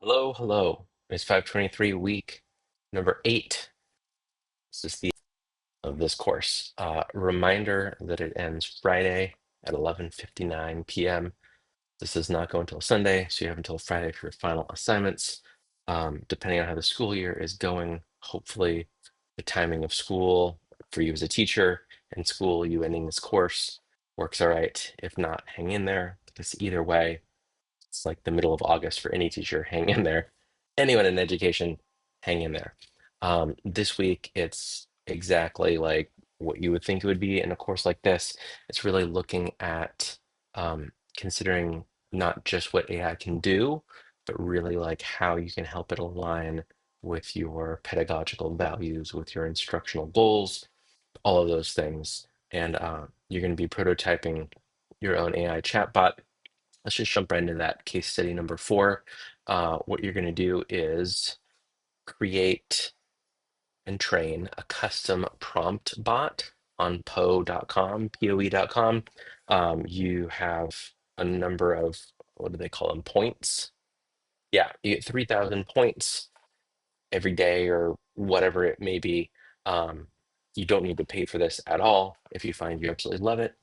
Hello, hello. It's 523 week number 8. This is the of this course. Reminder that it ends Friday at 11:59 p.m. This does not go until Sunday, so you have until Friday for your final assignments. Depending on how the school year is going, hopefully the timing of school for you as a teacher and school, you ending this course works all right. If not, hang in there because either way, it's like the middle of August for any teacher. Hang in there. Anyone in education, hang in there. This week, it's exactly like what you would think it would be in a course like this. It's really looking at considering not just what AI can do, but really like how you can help it align with your pedagogical values, with your instructional goals, all of those things. And you're going to be prototyping your own AI chatbot. Let's just jump right into that case study number 4. What you're going to do is create and train a custom prompt bot on poe.com, poe.com. You have a number of, what do they call them, points? Yeah, you get 3,000 points every day or whatever it may be. Um, you don't need to pay for this at all. If you find you absolutely love it,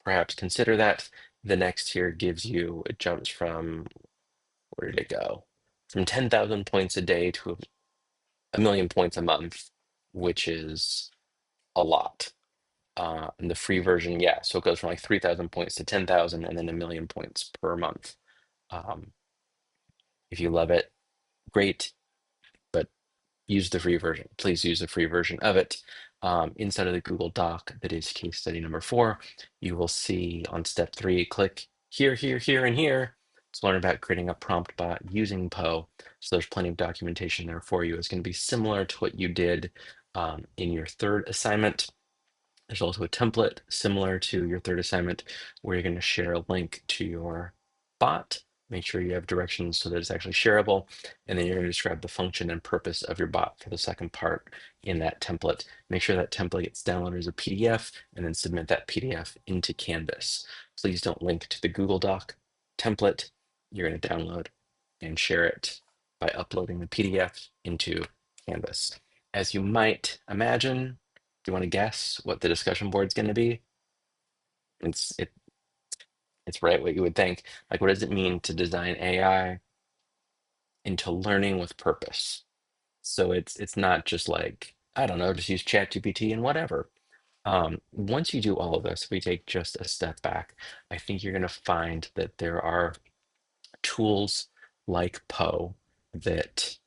perhaps consider that. The next tier gives you, it jumps from, where did it go? From 10,000 points a day to a million points a month, which is a lot. And the free version, yeah, so it goes from like 3,000 points to 10,000 and then a million points per month. Um, if you love it, great, but use the free version. Please use the free version of it. Inside of the Google Doc that is case study number 4, you will see on step 3, click here, here, here, and here to learn about creating a prompt bot using Poe. So there's plenty of documentation there for you. It's going to be similar to what you did in your third assignment. There's also a template similar to your third assignment where you're going to share a link to your bot. Make sure you have directions so that it's actually shareable. And then you're going to describe the function and purpose of your bot for the second part in that template. Make sure that template gets downloaded as a PDF and then submit that PDF into Canvas. Please don't link to the Google Doc template. You're going to download and share it by uploading the PDF into Canvas. As you might imagine, do you want to guess what the discussion board's going to be? It's it, it's right what you would think. Like, what does it mean to design AI into learning with purpose? So it's not just like, I don't know, just use ChatGPT and whatever. Once you do all of this, if we take just a step back, I think you're going to find that there are tools like Poe that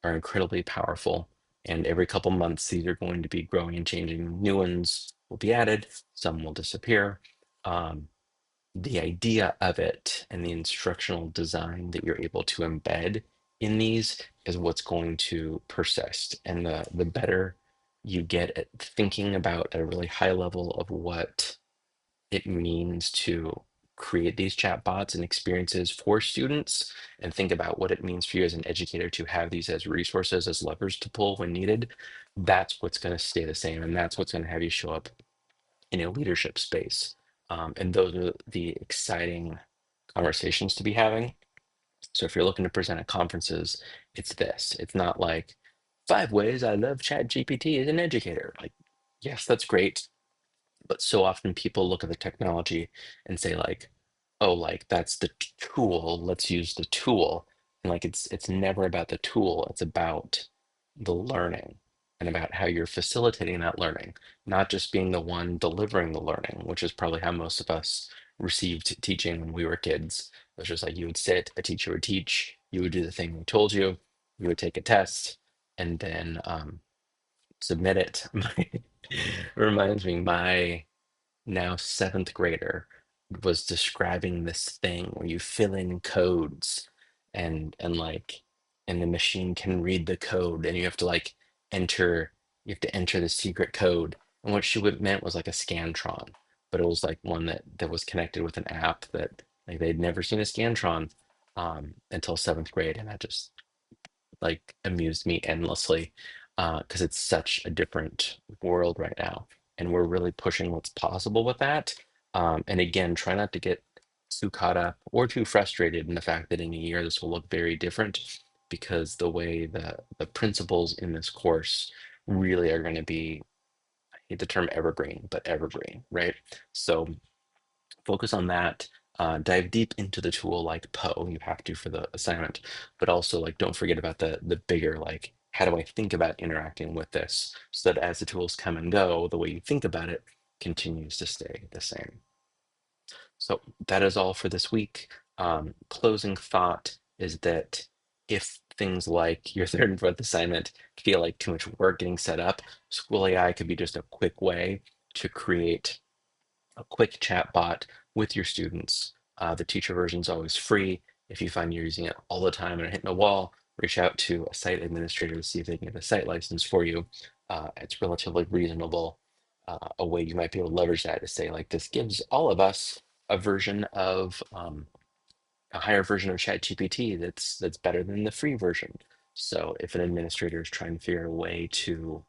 are incredibly powerful. And every couple months, these are going to be growing and changing. New ones will be added, some will disappear. Um, the idea of it and the instructional design that you're able to embed in these is what's going to persist. And the better you get at thinking about at a really high level of what it means to create these chatbots and experiences for students and think about what it means for you as an educator to have these as resources, as levers to pull when needed, that's what's going to stay the same. And that's what's going to have you show up in a leadership space. And those are the exciting conversations to be having. So if you're looking to present at conferences, it's this. It's not like 5 ways I love ChatGPT as an educator. Like, yes, that's great, but so often people look at the technology and say like, oh, like that's the tool, let's use the tool. And like it's never about the tool, it's about the learning and about how you're facilitating that learning, not just being the one delivering the learning, which is probably how most of us received teaching when we were kids. It was just like you would sit, a teacher would teach, you would do the thing they told you would take a test, and then submit it. Reminds me, my now seventh grader was describing this thing where you fill in codes and like and the machine can read the code and enter you have to enter the secret code. And what she would meant was like a Scantron, but it was like one that was connected with an app that like they'd never seen a Scantron until seventh grade. And that just like amused me endlessly because it's such a different world right now, and we're really pushing what's possible with that. And again, try not to get too caught up or too frustrated in the fact that in a year this will look very different. because the way the principles in this course really are going to be, I hate the term evergreen, but evergreen, right? So focus on that. Dive deep into the tool like Poe, you have to for the assignment, but also like don't forget about the bigger like how do I think about interacting with this so that as the tools come and go, the way you think about it continues to stay the same. So that is all for this week. Closing thought is that if things like your third and fourth assignment feel like too much work getting set up, School AI could be just a quick way to create a quick chat bot with your students. The teacher version is always free. If you find you're using it all the time and are hitting a wall, reach out to a site administrator to see if they can get a site license for you. It's relatively reasonable. A way you might be able to leverage that to say, like, this gives all of us a version of a higher version of ChatGPT that's better than the free version. So if an administrator is trying to figure a way to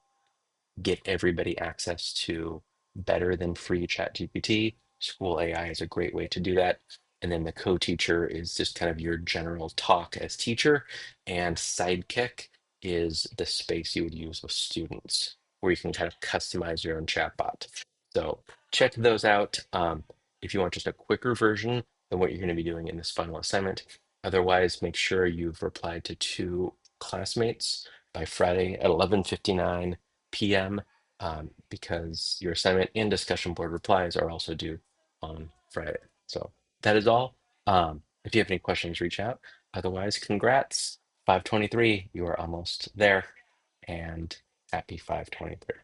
get everybody access to better than free ChatGPT, School AI is a great way to do that. And then the co-teacher is just kind of your general talk as teacher, and Sidekick is the space you would use with students where you can kind of customize your own chatbot. So check those out if you want just a quicker version than what you're going to be doing in this final assignment. Otherwise, make sure you've replied to 2 classmates by Friday at 11:59 p.m. Because your assignment and discussion board replies are also due on Friday. So that is all. If you have any questions, reach out. Otherwise, congrats. 523, you are almost there. And happy 523.